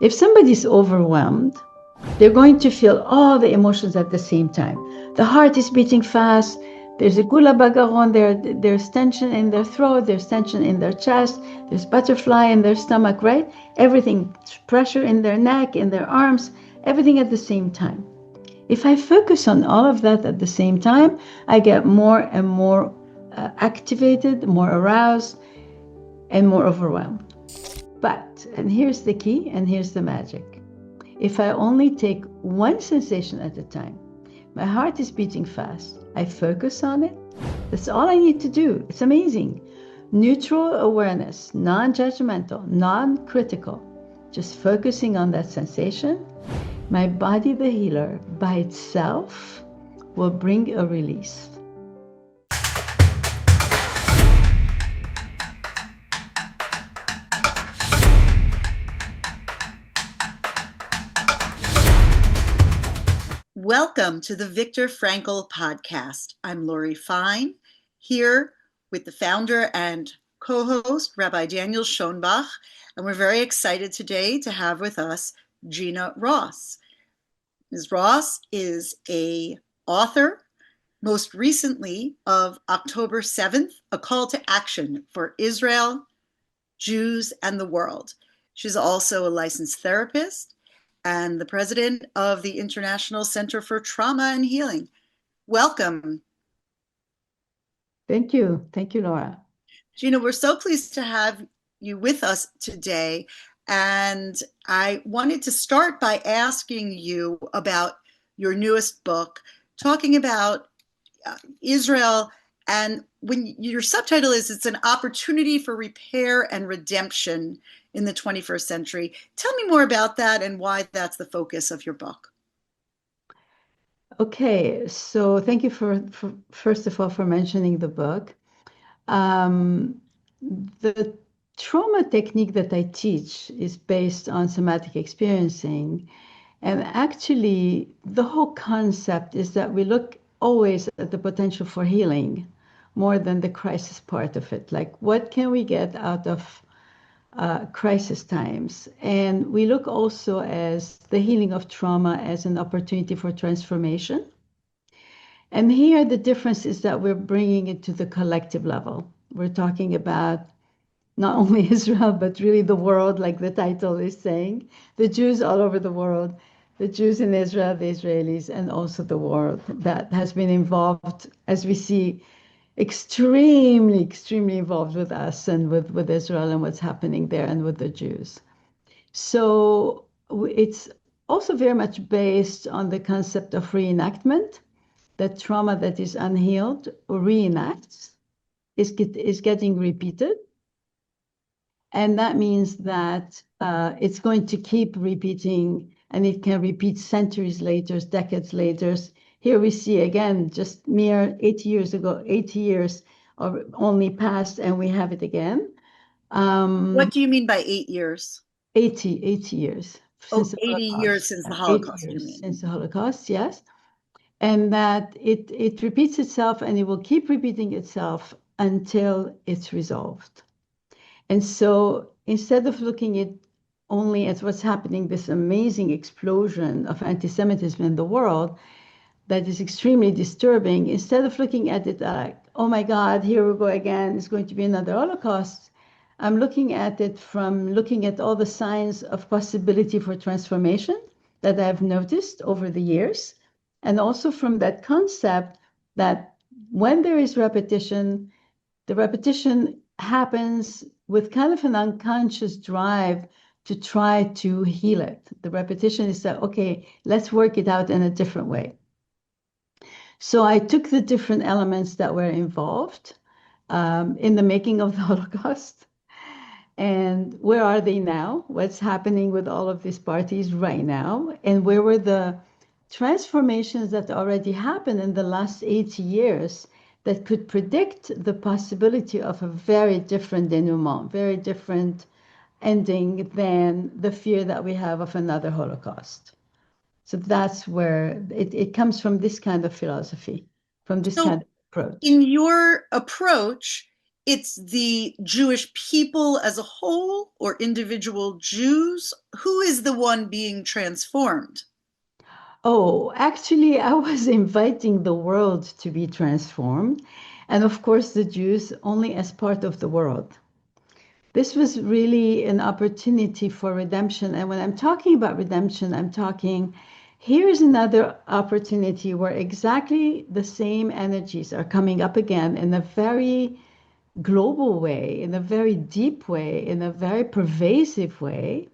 If somebody's overwhelmed, they're going to feel all the emotions at the same time. The heart is beating fast. There's a gula bagaron. There's tension in their throat. There's tension in their chest. There's butterfly in their stomach, right? Everything, pressure in their neck, in their arms, everything at the same time. If I focus on all of that at the same time, I get more and more activated, more aroused, and more overwhelmed. But, and here's the key, and here's the magic. If I only take one sensation at a time, my heart is beating fast, I focus on it, that's all I need to do. It's amazing. Neutral awareness, non-judgmental, non-critical, just focusing on that sensation, my body, the healer, by itself will bring a release. Welcome to the Viktor Frankl podcast. I'm Lori Fein, here with the founder and co-host, Rabbi Daniel Schonbuch, and we're very excited today to have with us Gina Ross. Ms. Ross is an author, most recently of October 7th, A Call to Action for Israel, Jews, and the World. She's also a licensed therapist and the president of the International Center for Trauma and Healing. Welcome. Thank you. Thank you, Laura. Gina, we're so pleased to have you with us today. And I wanted to start by asking you about your newest book, talking about Israel. And when your subtitle is, it's an opportunity for repair and redemption in the 21st century. Tell me more about that and why that's the focus of your book. Okay, so thank you for first of all for mentioning the book. The trauma technique that I teach is based on somatic experiencing. And actually, the whole concept is that we look always at the potential for healing more than the crisis part of it. Like, what can we get out of crisis times? And we look also as the healing of trauma as an opportunity for transformation. And here, the difference is that we're bringing it to the collective level. We're talking about not only Israel, but really the world, like the title is saying, the Jews all over the world, the Jews in Israel, the Israelis, and also the world that has been involved, as we see, extremely, extremely involved with us and with Israel and what's happening there and with the Jews. So it's also very much based on the concept of reenactment, that trauma that is unhealed or reenacts is getting repeated. And that means that it's going to keep repeating, and it can repeat centuries later, decades later. Here we see again, just mere 80 years ago, 80 years only passed, and we have it again. What do you mean by 8 years? 80 years. Since 80 years since the Holocaust, 80 years since the Holocaust, yes. And that it repeats itself, and it will keep repeating itself until it's resolved. And so instead of looking at only at what's happening, this amazing explosion of anti-Semitism in the world that is extremely disturbing, instead of looking at it like, oh my God, here we go again, it's going to be another Holocaust, I'm looking at it from looking at all the signs of possibility for transformation that I've noticed over the years, and also from that concept that when there is repetition, the repetition happens with kind of an unconscious drive to try to heal it. The repetition is that, okay, let's work it out in a different way. So I took the different elements that were involved in the making of the Holocaust, and where are they now? What's happening with all of these parties right now? And where were the transformations that already happened in the last 80 years that could predict the possibility of a very different denouement, very different ending than the fear that we have of another Holocaust. So that's where it comes from, this kind of philosophy, from this kind of approach. In your approach, it's the Jewish people as a whole or individual Jews? Who is the one being transformed? Oh, actually, I was inviting the world to be transformed. And of course, the Jews only as part of the world. This was really an opportunity for redemption. And when I'm talking about redemption, I'm talking here's another opportunity where exactly the same energies are coming up again in a very global way, in a very deep way, in a very pervasive way.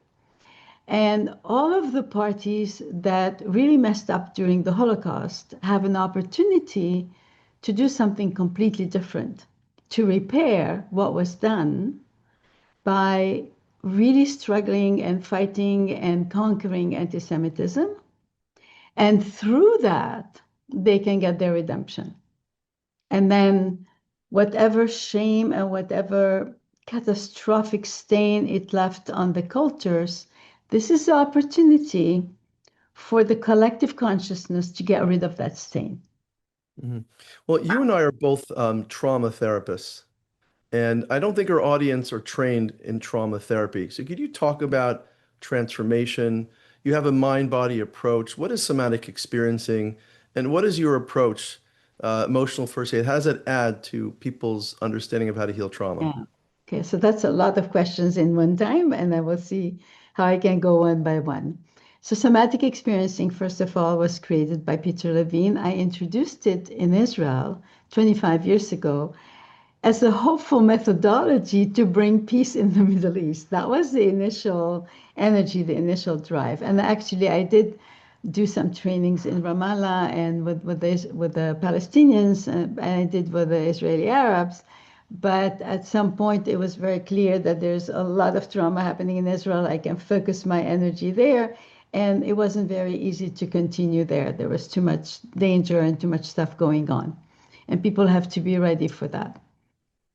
And all of the parties that really messed up during the Holocaust have an opportunity to do something completely different, to repair what was done by really struggling and fighting and conquering anti-Semitism. And through that, they can get their redemption. And then whatever shame and whatever catastrophic stain it left on the cultures, this is the opportunity for the collective consciousness to get rid of that stain. Mhm. Well, you and I are both trauma therapists, and I don't think our audience are trained in trauma therapy. So could you talk about transformation? You have a mind-body approach. What is somatic experiencing, and what is your approach, emotional first aid? How does it add to people's understanding of how to heal trauma? Yeah. Okay, so that's a lot of questions in one time, and I will see how I can go one by one. So somatic experiencing, first of all, was created by Peter Levine. I introduced it in Israel 25 years ago as a hopeful methodology to bring peace in the Middle East. That was the initial energy, the initial drive. And actually, I did do some trainings in Ramallah and with the Palestinians, and I did with the Israeli Arabs. But at some point, it was very clear that there's a lot of trauma happening in Israel. I can focus my energy there. And it wasn't very easy to continue there. There was too much danger and too much stuff going on. And people have to be ready for that.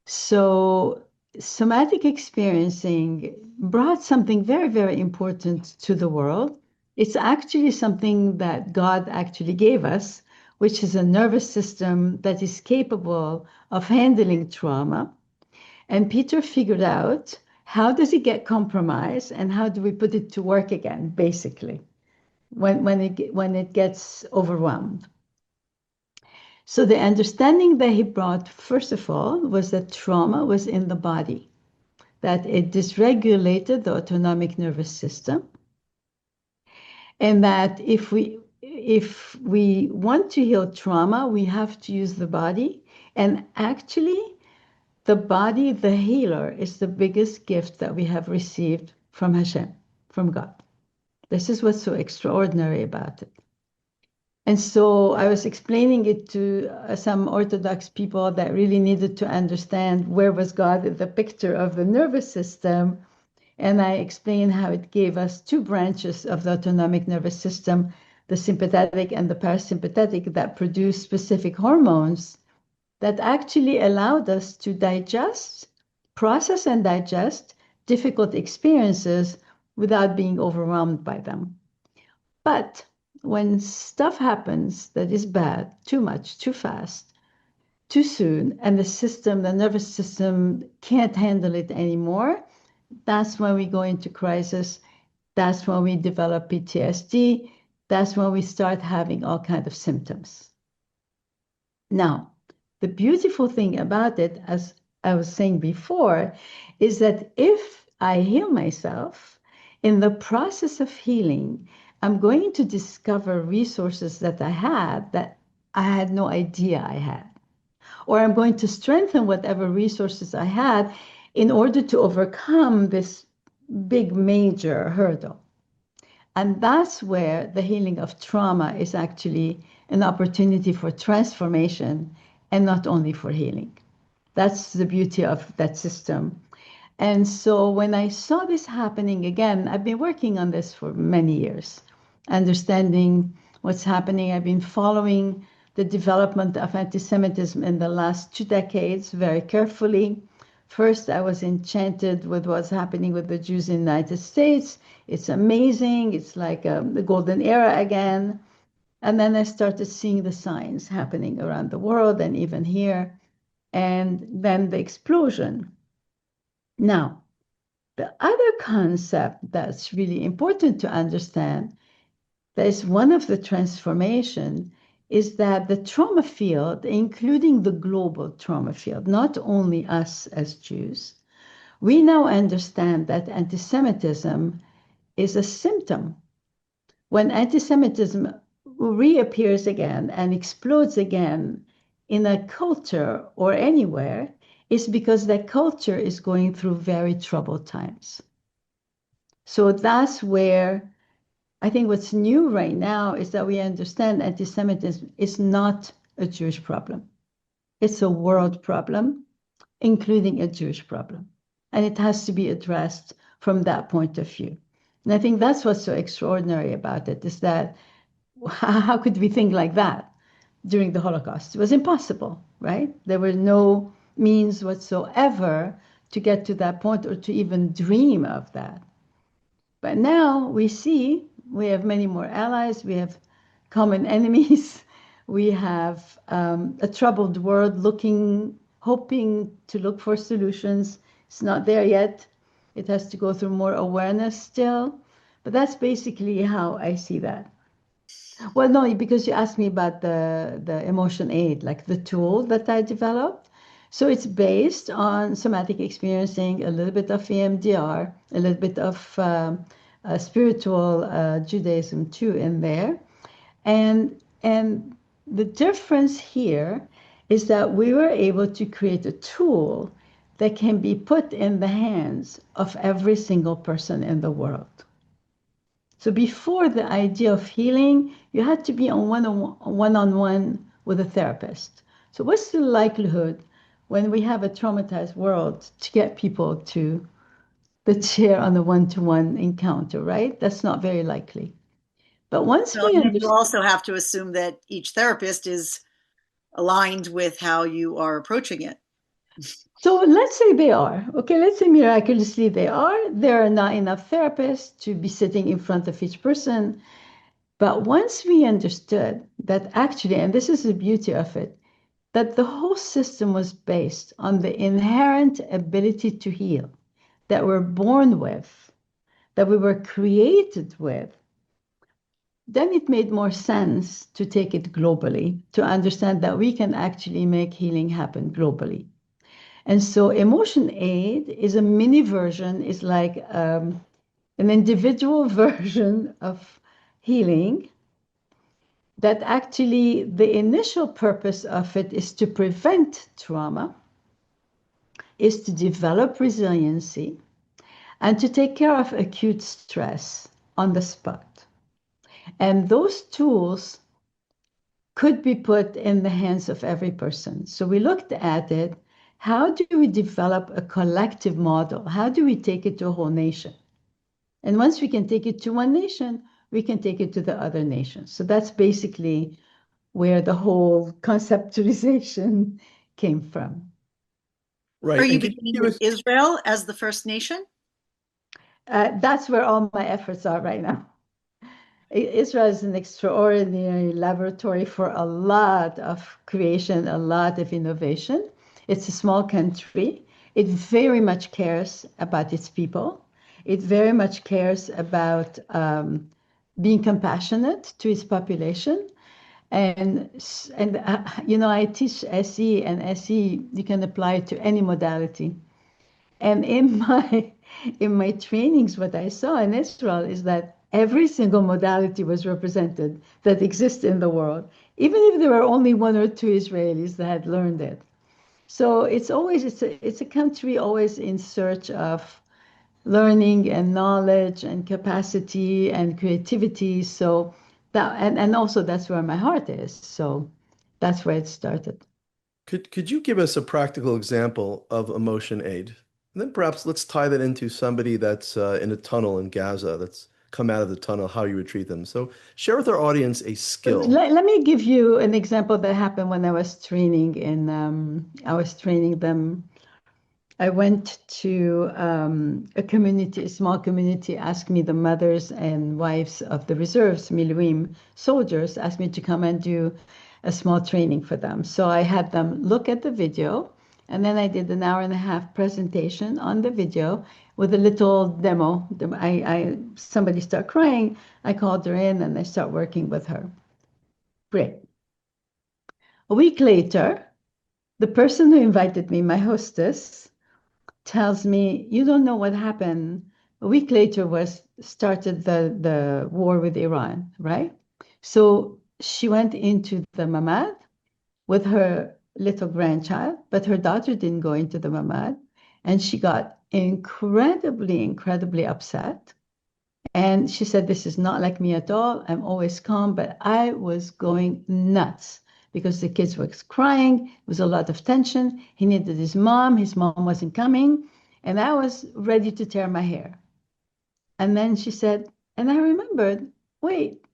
So, somatic experiencing brought something very, very important to the world. It's actually something that God actually gave us, which is a nervous system that is capable of handling trauma. And Peter figured out how does it get compromised and how do we put it to work again, basically, when it gets overwhelmed. So the understanding that he brought, first of all, was that trauma was in the body, that it dysregulated the autonomic nervous system, and that if we want to heal trauma, we have to use the body. And actually, the body, the healer, is the biggest gift that we have received from Hashem, from God. This is what's so extraordinary about it. And so I was explaining it to some Orthodox people that really needed to understand where was God in the picture of the nervous system. And I explained how it gave us two branches of the autonomic nervous system, the sympathetic and the parasympathetic, that produce specific hormones that actually allowed us to process and digest difficult experiences without being overwhelmed by them. But when stuff happens that is bad, too much, too fast, too soon, and the nervous system can't handle it anymore, that's when we go into crisis. That's when we develop PTSD. That's when we start having all kinds of symptoms. Now, the beautiful thing about it, as I was saying before, is that if I heal myself, in the process of healing, I'm going to discover resources that I had no idea I had. Or I'm going to strengthen whatever resources I had in order to overcome this big major hurdle. And that's where the healing of trauma is actually an opportunity for transformation and not only for healing. That's the beauty of that system. And so when I saw this happening again, I've been working on this for many years, understanding what's happening. I've been following the development of anti-Semitism in the last 2 decades very carefully. First, I was enchanted with what's happening with the Jews in the United States. It's amazing. It's like the golden era again. And then I started seeing the signs happening around the world and even here. and then the explosion. Now, the other concept that's really important to understand, that is one of the transformation, is that the trauma field, including the global trauma field, not only us as Jews, we now understand that anti-Semitism is a symptom. When anti-Semitism reappears again and explodes again in a culture or anywhere, it's because that culture is going through very troubled times. So that's where I think what's new right now is that we understand anti-Semitism is not a Jewish problem. It's a world problem, including a Jewish problem. And it has to be addressed from that point of view. And I think that's what's so extraordinary about it, is that how could we think like that during the Holocaust? It was impossible, right? There were no means whatsoever to get to that point or to even dream of that. But now we see we have many more allies, we have common enemies, we have a troubled world hoping to look for solutions. It's not there yet. It has to go through more awareness still. But that's basically how I see that. Well, no, because you asked me about the emotion aid, like the tool that I developed. So it's based on somatic experiencing, a little bit of EMDR, a little bit of spiritual Judaism too in there. And the difference here is that we were able to create a tool that can be put in the hands of every single person in the world. So before the idea of healing, you had to be on one-on-one with a therapist. So what's the likelihood when we have a traumatized world to get people to the chair on a one-to-one encounter, right? That's not very likely. But once we you understand, also have to assume that each therapist is aligned with how you are approaching it. so let's say they are, okay, let's say miraculously they are. There are not enough therapists to be sitting in front of each person. But once we understood that actually, and this is the beauty of it, that the whole system was based on the inherent ability to heal that we're born with, that we were created with, then it made more sense to take it globally, to understand that we can actually make healing happen globally. And so emotion aid is a mini version, is like an individual version of healing that actually the initial purpose of it is to prevent trauma, is to develop resiliency, and to take care of acute stress on the spot. And those tools could be put in the hands of every person. So we looked at it. How do we develop a collective model? How do we take it to a whole nation? And once we can take it to one nation, we can take it to the other nations. So that's basically where the whole conceptualization came from. Right. Are you And could you beginning give with us, Israel as the first nation? That's where all my efforts are right now. Israel is an extraordinary laboratory for a lot of creation, a lot of innovation. It's a small country. It very much cares about its people. It very much cares about being compassionate to its population. And I teach SE, and SE you can apply to any modality. And in my trainings, what I saw in Israel is that every single modality was represented that exists in the world, even if there were only one or two Israelis that had learned it. So it's a country always in search of learning and knowledge and capacity and creativity. So that and also that's where my heart is. So that's where it started. could you give us a practical example of emotion aid? And then perhaps let's tie that into somebody that's in a tunnel in Gaza that's come out of the tunnel, how you would treat them. So share with our audience a skill. Let me give you an example that happened when I was training I was training them. I went to a small community, asked me, the mothers and wives of the reserves, Miluim soldiers, asked me to come and do a small training for them. So I had them look at the video And then I did an hour and a half presentation on the video with a little demo. Somebody start crying. I called her in and I start working with her. Great. A week later, the person who invited me, my hostess, tells me, you don't know what happened. A week later started the war with Iran, right? So she went into the mamad with her little grandchild, but her daughter didn't go into the mamad. And she got incredibly upset. And she said, this is not like me at all. I'm always calm, but I was going nuts because the kids were crying. There was a lot of tension. He needed his mom. His mom wasn't coming. And I was ready to tear my hair. And then she said, and I remembered, wait,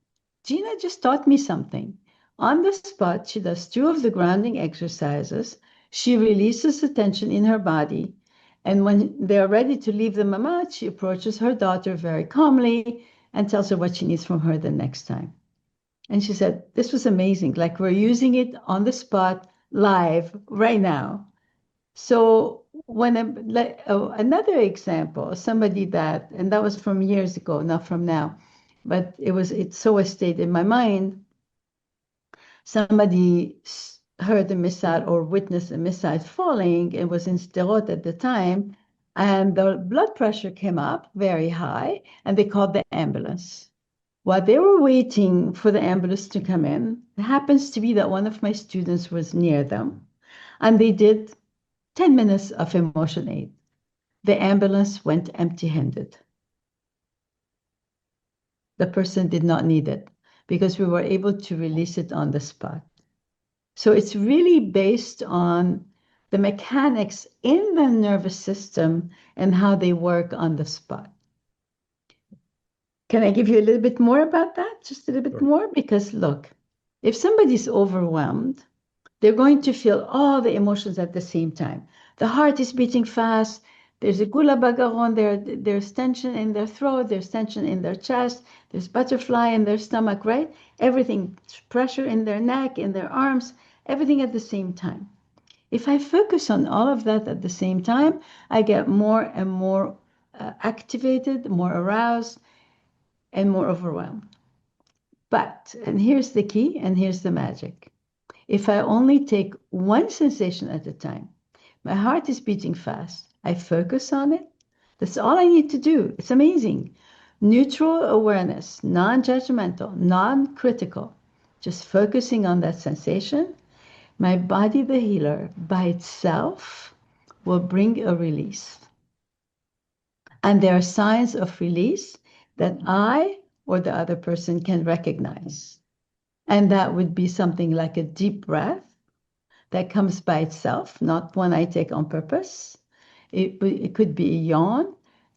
Gina just taught me something. On the spot, she does 2 of the grounding exercises. She releases the tension in her body. And when they're ready to leave the mamad, she approaches her daughter very calmly and tells her what she needs from her the next time. And she said, this was amazing. Like we're using it on the spot, live, right now. So when another example, somebody and that was from years ago, not from now, but it's so stayed in my mind. Somebody heard a missile or witnessed a missile falling and was in Sderot at the time, and the blood pressure came up very high, and they called the ambulance. While they were waiting for the ambulance to come in, it happens to be that one of my students was near them, and they did 10 minutes of emotion aid. The ambulance went empty-handed. The person did not need it because we were able to release it on the spot. So it's really based on the mechanics in the nervous system and how they work on the spot. Can I give you a little bit more about that? Just a little bit more? Because look, if somebody's overwhelmed, they're going to feel all the emotions at the same time. The heart is beating fast. There's a gula bagaron. There's tension in their throat. There's tension in their chest. There's butterfly in their stomach, right? Everything, pressure in their neck, in their arms, everything at the same time. If I focus on all of that at the same time, I get more and more activated, more aroused, and more overwhelmed. But, and here's the key, and here's the magic. If I only take one sensation at a time, my heart is beating fast, I focus on it, that's all I need to do. It's amazing. Neutral awareness, non-judgmental, non-critical, just focusing on that sensation, my body, the healer, by itself will bring a release. And there are signs of release that I or the other person can recognize. And that would be something like a deep breath that comes by itself, not one I take on purpose. It could be a yawn,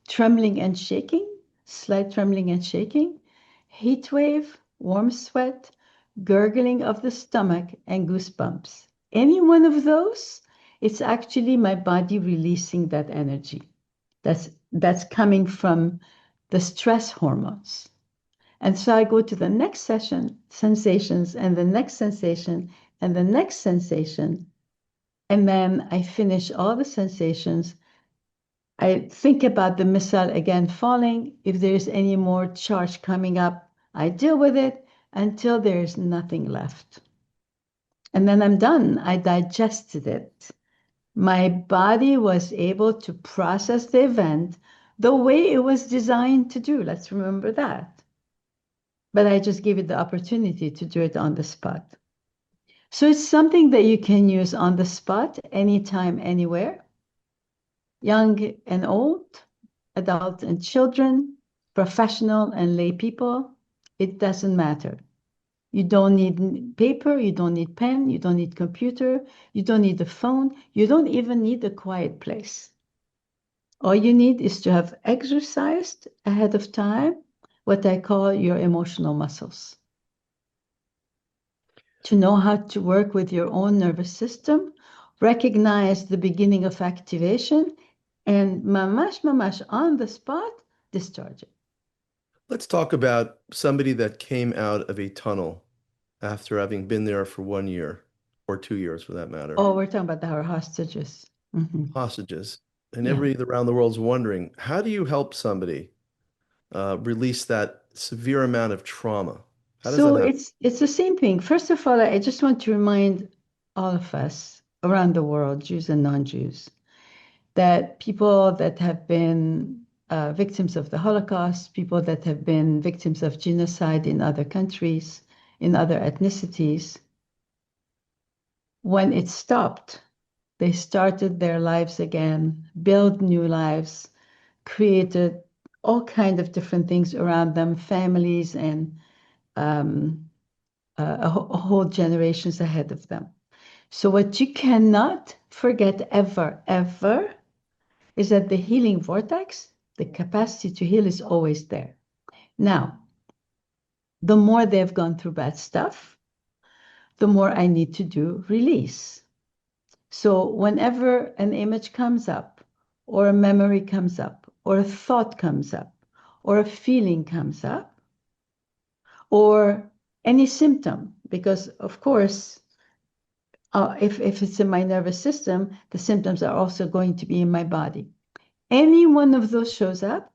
trembling and shaking, slight trembling and shaking, heat wave, warm sweat, gurgling of the stomach, and goosebumps. Any one of those, it's actually my body releasing that energy. That's coming from the stress hormones. And so I go to the next session, sensations, and the next sensation, and the next sensation. And then I finish all the sensations. I think about the missile again falling. If there's any more charge coming up, I deal with it until there's nothing left. And then I'm done. I digested it. My body was able to process the event the way it was designed to do. Let's remember that. But I just gave it the opportunity to do it on the spot. So it's something that you can use on the spot, anytime, anywhere. Young and old, adult and children, professional and lay people, it doesn't matter. You don't need paper, you don't need pen, you don't need computer, you don't need a phone, you don't even need a quiet place. All you need is to have exercised ahead of time what I call your emotional muscles. To know how to work with your own nervous system, recognize the beginning of activation, and mamash on the spot, discharge it. Let's talk about somebody that came out of a tunnel after having been there for 1 year. or 2 years for that matter. Oh, we're talking about our hostages. Hostages. And Yeah. everybody around the world is wondering, how do you help somebody release that severe amount of trauma? How does that So happen? it's the same thing. First of all, I just want to remind all of us around the world, Jews and non-Jews, that people that have been victims of the Holocaust, people that have been victims of genocide in other countries, in other ethnicities, when it stopped, they started their lives again, built new lives, created all kinds of different things around them, families and whole generations ahead of them. So what you cannot forget ever, ever, is that the healing vortex, the capacity to heal is always there. Now, the more they've gone through bad stuff, the more I need to do release. So whenever an image comes up, or a memory comes up, or a thought comes up, or a feeling comes up, or any symptom, because of course, if it's in my nervous system, the symptoms are also going to be in my body. Any one of those shows up,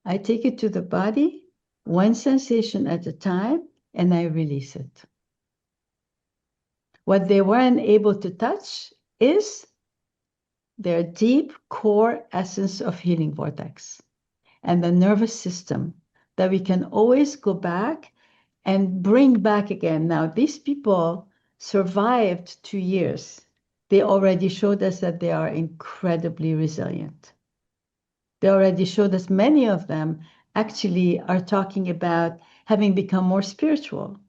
I take it to the body, one sensation at a time, and I release it. What they weren't able to touch is their deep core essence of healing vortex and the nervous system that we can always go back and bring back again. Now, these people survived 2 years. They already showed us that they are incredibly resilient. They already showed us many of them actually are talking about having become more spiritual.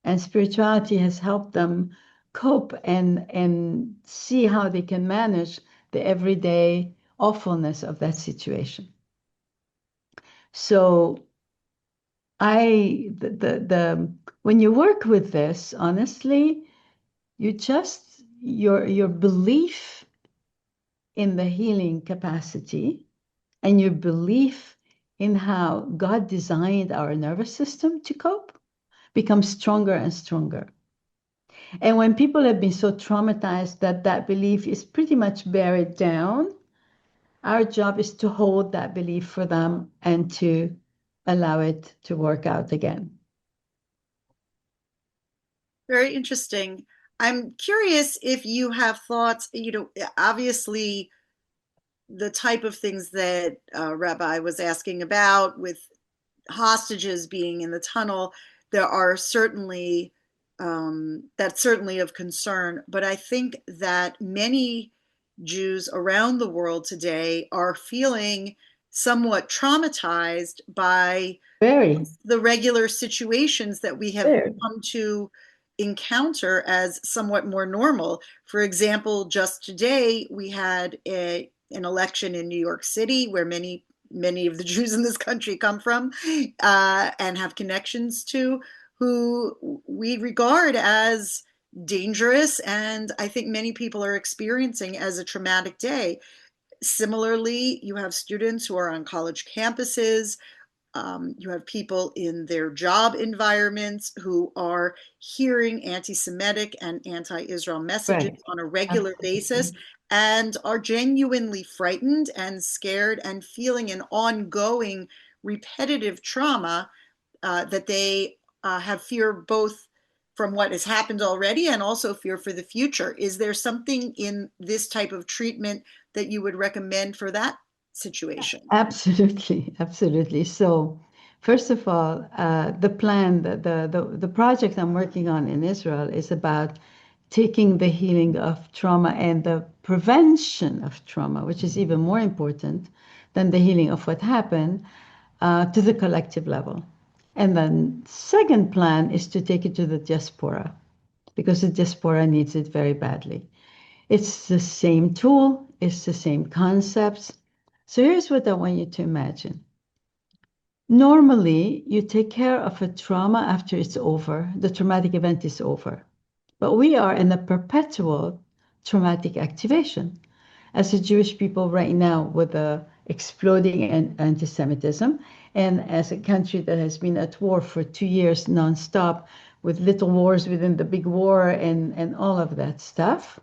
And spirituality has helped them cope and see how they can manage the everyday awfulness of that situation. So when you work with this, honestly, your belief in the healing capacity and your belief in how God designed our nervous system to cope becomes stronger and stronger. And when people have been so traumatized that that belief is pretty much buried down, our job is to hold that belief for them and to allow it to work out again. Very interesting. I'm curious if you have thoughts, obviously the type of things that Rabbi was asking about with hostages being in the tunnel, there are certainly that's certainly of concern. But I think that many Jews around the world today are feeling somewhat traumatized by Very, the regular situations that we have very. come to encounter as somewhat more normal. For example, just today we had an election in New York City where many of the Jews in this country come from and have connections to, who we regard as dangerous, and I think many people are experiencing as a traumatic day. Similarly, you have students who are on college campuses. You have people in their job environments who are hearing anti-Semitic and anti-Israel messages Right. on a regular basis Absolutely. and are genuinely frightened and scared and feeling an ongoing repetitive trauma that they have fear both from what has happened already and also fear for the future. Is there something in this type of treatment that you would recommend for that situation? Absolutely, absolutely. So, first of all, the plan, the project I'm working on in Israel is about taking the healing of trauma and the prevention of trauma, which is even more important than the healing of what happened, to the collective level. And then, second plan is to take it to the diaspora, because the diaspora needs it very badly. It's the same tool, it's the same concepts. So here's what I want you to imagine. Normally, you take care of a trauma after it's over, the traumatic event is over. But we are in a perpetual traumatic activation. As a Jewish people right now, with the exploding anti-Semitism. And as a country that has been at war for 2 years nonstop, with little wars within the big war and all of that stuff,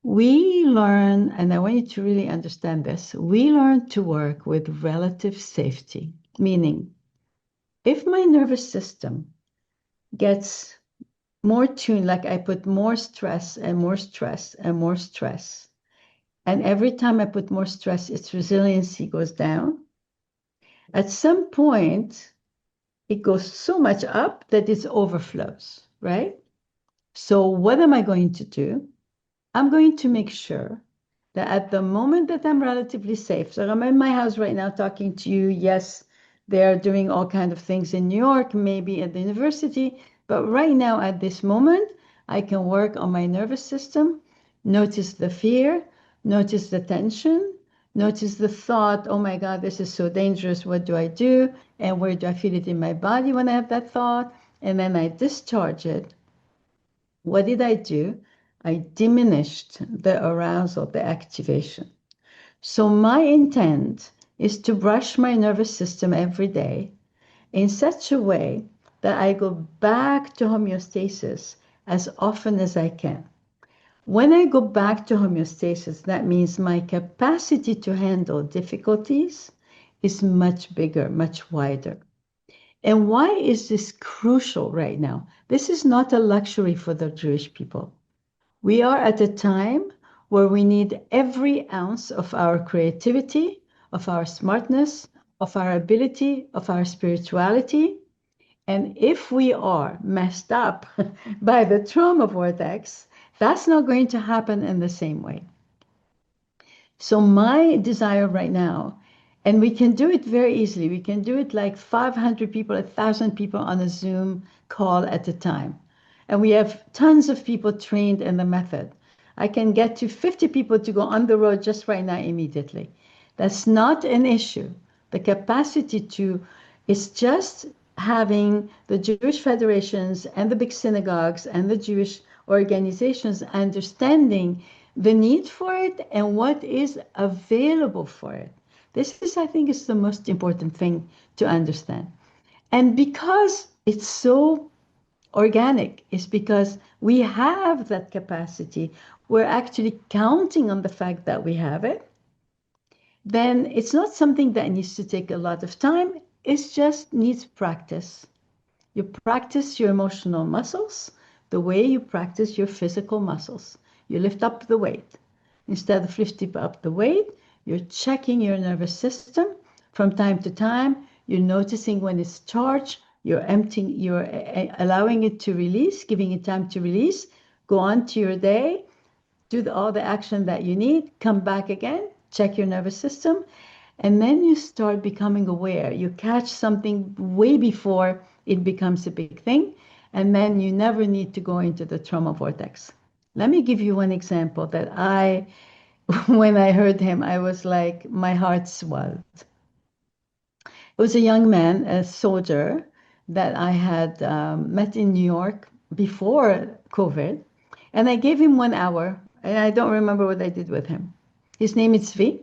we learn, and I want you to really understand this, we learn to work with relative safety, meaning if my nervous system gets more tuned, like I put more stress and more stress and more stress, and every time I put more stress, its resiliency goes down. At some point, it goes so much up that it overflows, right? So what am I going to do? I'm going to make sure that at the moment that I'm relatively safe, so I'm in my house right now talking to you. Yes, they're doing all kinds of things in New York, maybe at the university, but right now at this moment, I can work on my nervous system, notice the fear, notice the tension, notice the thought, oh my God, this is so dangerous. What do I do? And where do I feel it in my body when I have that thought? And then I discharge it. What did I do? I diminished the arousal, the activation. So my intent is to brush my nervous system every day in such a way that I go back to homeostasis as often as I can. When I go back to homeostasis, that means my capacity to handle difficulties is much bigger, much wider. And why is this crucial right now? This is not a luxury for the Jewish people. We are at a time where we need every ounce of our creativity, of our smartness, of our ability, of our spirituality. And if we are messed up by the trauma vortex, that's not going to happen in the same way. So my desire right now, and we can do it very easily. We can do it like 500 people, 1,000 people on a Zoom call at a time. And we have tons of people trained in the method. I can get to 50 people to go on the road just right now immediately. That's not an issue. The capacity to, is just having the Jewish federations and the big synagogues and the Jewish organizations understanding the need for it and what is available for it. This is, I think, is the most important thing to understand. And because it's so organic, is because we have that capacity. We're actually counting on the fact that we have it. Then it's not something that needs to take a lot of time. It just needs practice. You practice your emotional muscles the way you practice your physical muscles. You lift up the weight. Instead of lifting up the weight, you're checking your nervous system from time to time. You're noticing when it's charged. You're emptying, you're allowing it to release, giving it time to release. Go on to your day, do all the action that you need, come back again, check your nervous system, and then you start becoming aware. You catch something way before it becomes a big thing, and then you never need to go into the trauma vortex. Let me give you one example that when I heard him, I was like, my heart swelled. It was a young man, a soldier, that I had met in New York before COVID, and I gave him 1 hour, and I don't remember what I did with him. His name is Zvi,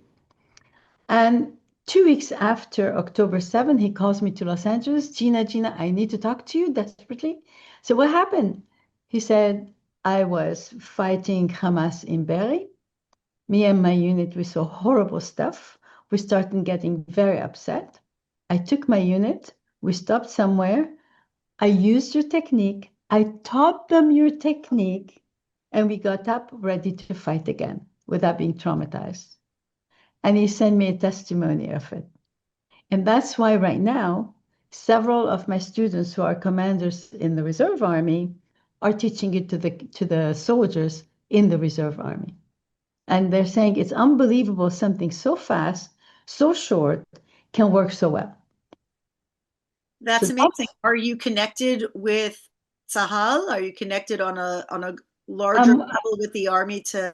and 2 weeks after October 7th, he calls me to Los Angeles. Gina, I need to talk to you desperately. So what happened? He said, I was fighting Hamas in Be'eri. Me and my unit, we saw horrible stuff. We started getting very upset. I took my unit. We stopped somewhere. I used your technique. I taught them your technique. And we got up ready to fight again without being traumatized. And he sent me a testimony of it. And that's why right now, several of my students who are commanders in the Reserve Army are teaching it to the soldiers in the Reserve Army. And they're saying it's unbelievable something so fast, so short, can work so well. That's amazing. Are you connected with Tzahal? Are you connected on a larger level with the Army to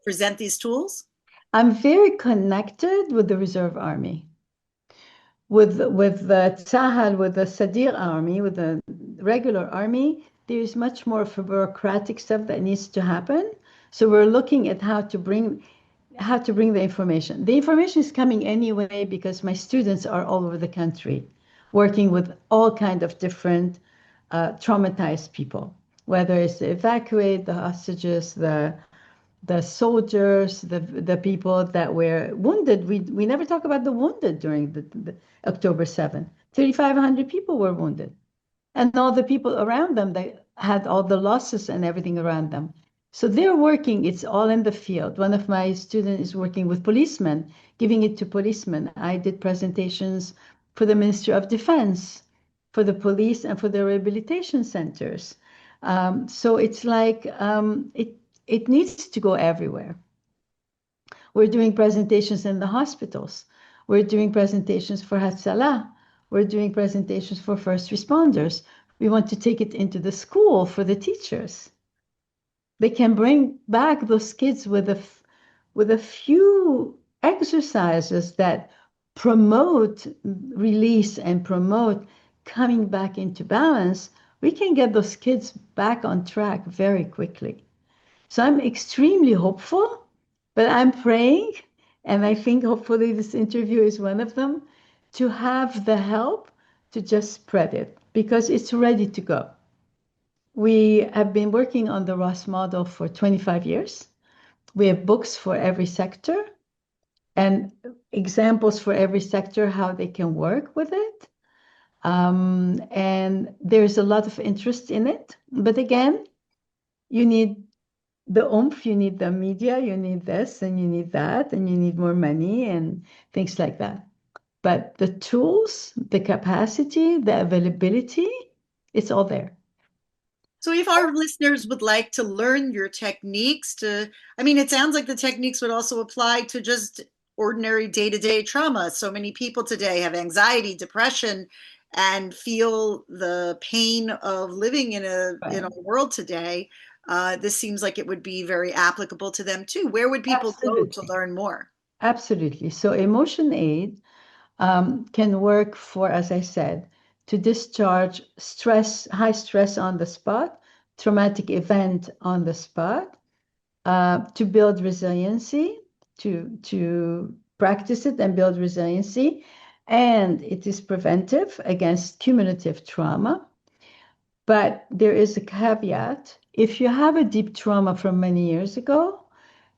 present these tools? I'm very connected with the Reserve Army. With the Tzahal, with the Sadir Army, with the regular army, there's much more of a bureaucratic stuff that needs to happen. So we're looking at how how to bring the information. The information is coming anyway because my students are all over the country working with all kind of different traumatized people, whether it's the evacuate, the hostages, the soldiers, the people that were wounded. We never talk about the wounded during the October 7th. 3,500 people were wounded, and all the people around them that had all the losses and everything around them. So they're working, it's all in the field. One of my students is working with policemen, giving it to policemen. I did presentations for the Ministry of Defense, for the police, and for the rehabilitation centers. So it's like it needs to go everywhere. We're doing presentations in the hospitals. We're doing presentations for Hatzalah. We're doing presentations for first responders. We want to take it into the school for the teachers. They can bring back those kids with a few exercises that promote release and promote coming back into balance. We can get those kids back on track very quickly. So I'm extremely hopeful, but I'm praying, and I think hopefully this interview is one of them, to have the help to just spread it because it's ready to go. We have been working on the Ross model for 25 years. We have books for every sector and examples for every sector, how they can work with it. And there's a lot of interest in it. But again, you need the oomph, you need the media, you need this and you need that, and you need more money and things like that. But the tools, the capacity, the availability, it's all there. So if our listeners would like to learn your techniques it sounds like the techniques would also apply to just ordinary day-to-day trauma. So many people today have anxiety, depression, and feel the pain of living in a world today. This seems like it would be very applicable to them too. Where would people go to learn more? Absolutely. So emotion aid can work for, as I said, to discharge stress, high stress on the spot, traumatic event on the spot, to build resiliency, to practice it and build resiliency. And it is preventive against cumulative trauma. But there is a caveat. If you have a deep trauma from many years ago,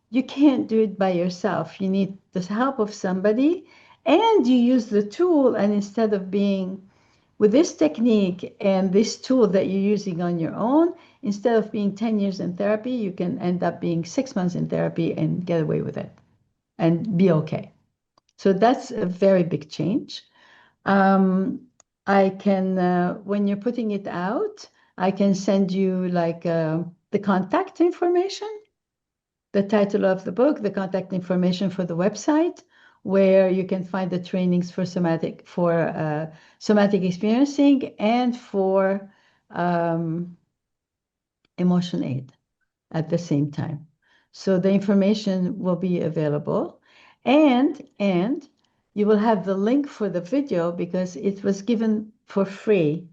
you can't do it by yourself. You need the help of somebody, and you use the tool. And instead of being with this technique and this tool that you're using on your own, instead of being 10 years in therapy, you can end up being 6 months in therapy and get away with it and be okay. So that's a very big change. I can, when you're putting it out, I can send you the contact information, the title of the book, the contact information for the website, where you can find the trainings for somatic experiencing and for emotion aid at the same time. So the information will be available, and you will have the link for the video because it was given for free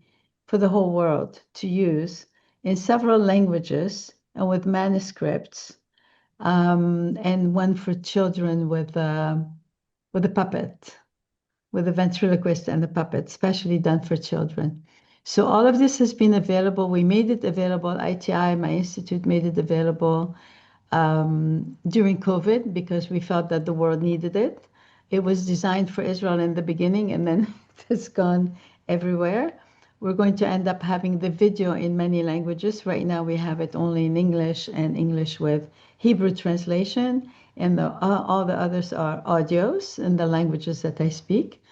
for the whole world to use in several languages and with manuscripts, and one for children with a puppet, with a ventriloquist and a puppet, specially done for children. So all of this has been available. We made it available. ITI, my institute, made it available during COVID because we felt that the world needed it. It was designed for Israel in the beginning, and then it's gone everywhere. We're going to end up having the video in many languages. Right now we have it only in English and English with Hebrew translation, and all the others are audios in the languages that I speak.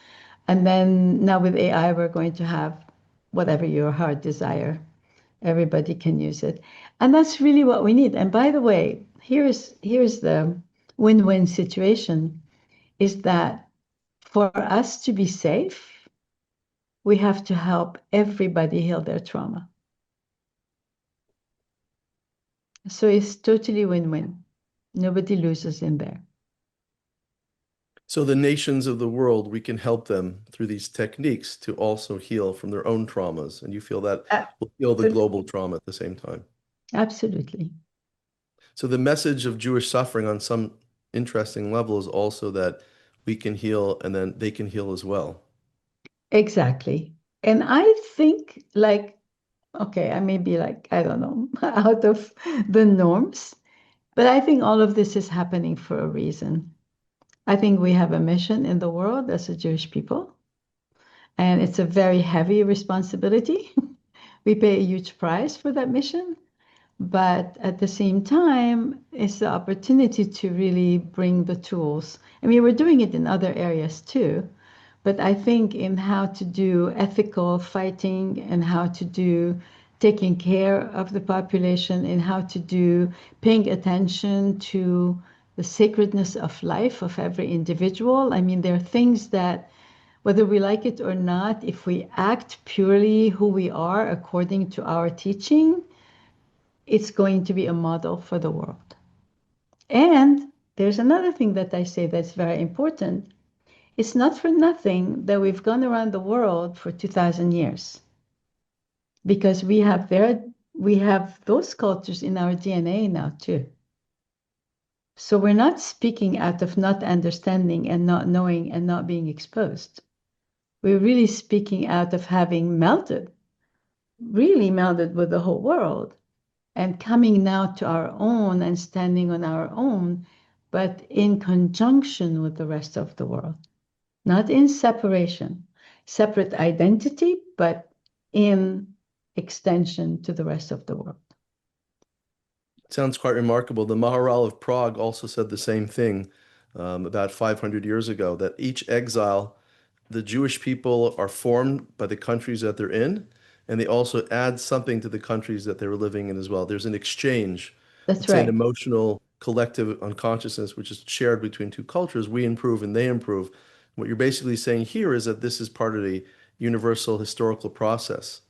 And then now with AI, we're going to have whatever your heart desire. Everybody can use it. And that's really what we need. And by the way, here's the win-win situation, is that for us to be safe, we have to help everybody heal their trauma. So it's totally win-win. Nobody loses in there. So the nations of the world, we can help them through these techniques to also heal from their own traumas. And you feel that will heal the global trauma at the same time. Absolutely. So the message of Jewish suffering on some interesting level is also that we can heal and then they can heal as well. Exactly. And I think like, okay, I may be like, I don't know, out of the norms, but I think all of this is happening for a reason. I think we have a mission in the world as a Jewish people, and it's a very heavy responsibility. We pay a huge price for that mission, but at the same time, it's the opportunity to really bring the tools. I mean, we're doing it in other areas too, but I think in how to do ethical fighting and how to do taking care of the population and how to do paying attention to the sacredness of life of every individual. I mean, there are things that, whether we like it or not, if we act purely who we are according to our teaching, it's going to be a model for the world. And there's another thing that I say that's very important. It's not for nothing that we've gone around the world for 2,000 years, because we have those cultures in our DNA now too. So we're not speaking out of not understanding and not knowing and not being exposed. We're really speaking out of having melted, really melded with the whole world and coming now to our own and standing on our own, but in conjunction with the rest of the world, not in separation, separate identity, but in extension to the rest of the world. Sounds quite remarkable. The Maharal of Prague also said the same thing about 500 years ago, that each exile, the Jewish people are formed by the countries that they're in, and they also add something to the countries that they were living in as well. There's an exchange. That's It's an right. emotional collective unconsciousness, which is shared between two cultures. We improve and they improve. What you're basically saying here is that this is part of the universal historical process,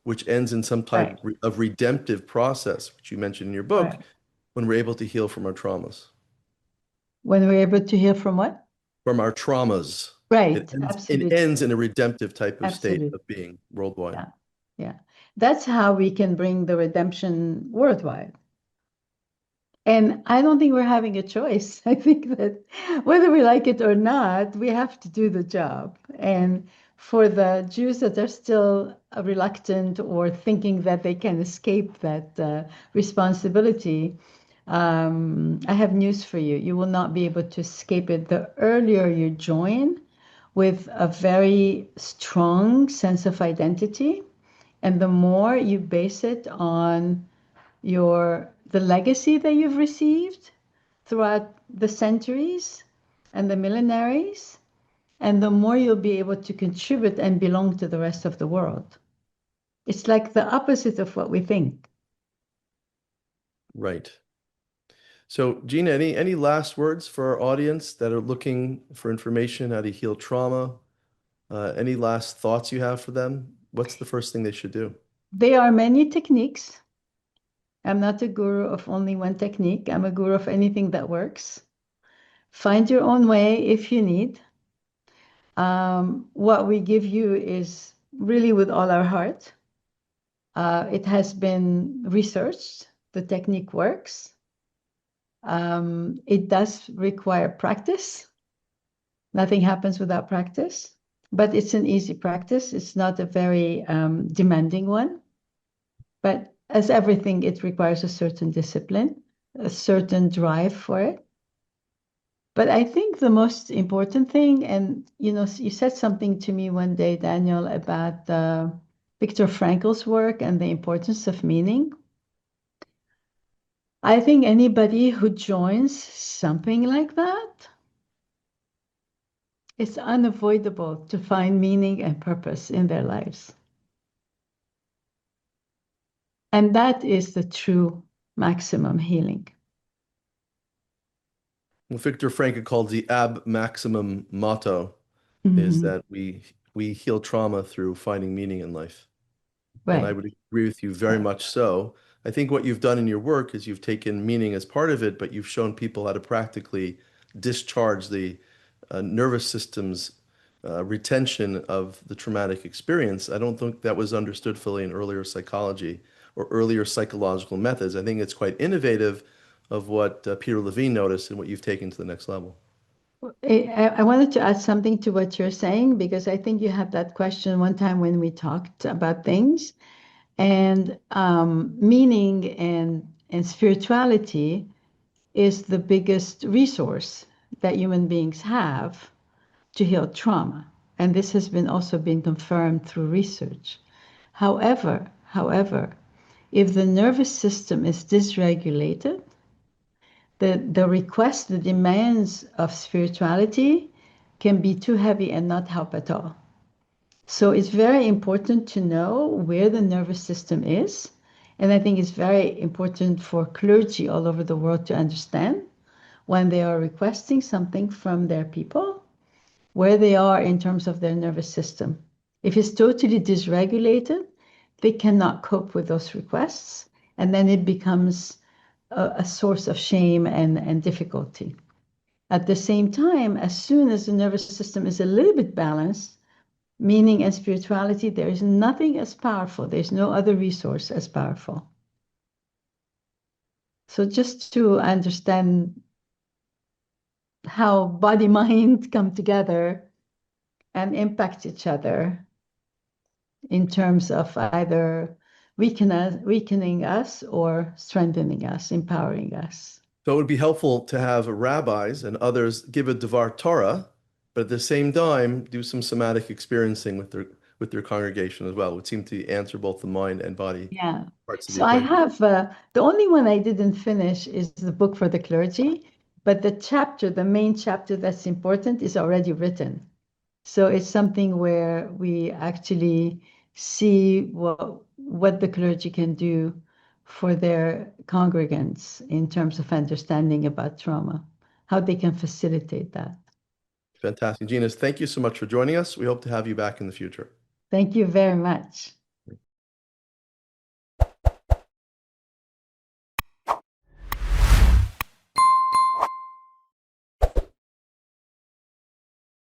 which ends in some type Right. of redemptive process, which you mentioned in your book, Right. when we're able to heal from our traumas. When we're able to hear from what? From our traumas. Right. It Absolutely. ends in a redemptive type of state Absolutely. of being worldwide. Yeah. Yeah. That's how we can bring the redemption worldwide. And I don't think we're having a choice. I think that whether we like it or not, we have to do the job. And for the Jews that are still reluctant or thinking that they can escape that responsibility, I have news for you. You will not be able to escape it. The earlier you join with a very strong sense of identity, and the more you base it on the legacy that you've received throughout the centuries and the millenaries, and the more you'll be able to contribute and belong to the rest of the world. It's like the opposite of what we think. Right. So, Gina, any last words for our audience that are looking for information, how to heal trauma? Any last thoughts you have for them? What's the first thing they should do? There are many techniques. I'm not a guru of only one technique. I'm a guru of anything that works. Find your own way if you need. What we give you is really with all our heart. It has been researched. The technique works. It does require practice. Nothing happens without practice, but it's an easy practice. It's not a very demanding one. But as everything, it requires a certain discipline, a certain drive for it. But I think the most important thing, and you said something to me one day, Daniel, about Viktor Frankl's work and the importance of meaning. I think anybody who joins something like that, it's unavoidable to find meaning and purpose in their lives. And that is the true maximum healing. Well, Viktor Frankl called the ab maximum motto is Mhm. that we heal trauma through finding meaning in life. And I Right. would agree with you very much so. I think what you've done in your work is you've taken meaning as part of it, but you've shown people how to practically discharge the nervous system's retention of the traumatic experience. I don't think that was understood fully in earlier psychology or earlier psychological methods. I think it's quite innovative, of what Peter Levine noticed and what you've taken to the next level. I wanted to add something to what you're saying, because I think you had that question one time when we talked about things, and meaning and spirituality is the biggest resource that human beings have to heal trauma. And this has been also been confirmed through research. However, if the nervous system is dysregulated, the requests, the demands of spirituality can be too heavy and not help at all. So it's very important to know where the nervous system is. And I think it's very important for clergy all over the world to understand when they are requesting something from their people, where they are in terms of their nervous system. If it's totally dysregulated, they cannot cope with those requests, and then it becomes a source of shame and difficulty. At the same time, as soon as the nervous system is a little bit balanced, meaning and spirituality, there is nothing as powerful. There's no other resource as powerful. So just to understand how body mind come together and impact each other in terms of either weakening us or strengthening us, empowering us. So it would be helpful to have rabbis and others give a Devar Torah, but at the same time do some somatic experiencing with their congregation as well. It would seem to answer both the mind and body parts of the So I equation. have the only one I didn't finish is the book for the clergy, but the main chapter that's important is already written. So it's something where we actually see what the clergy can do for their congregants in terms of understanding about trauma, how they can facilitate that. Fantastic. Gina, thank you so much for joining us. We hope to have you back in the future. Thank you very much.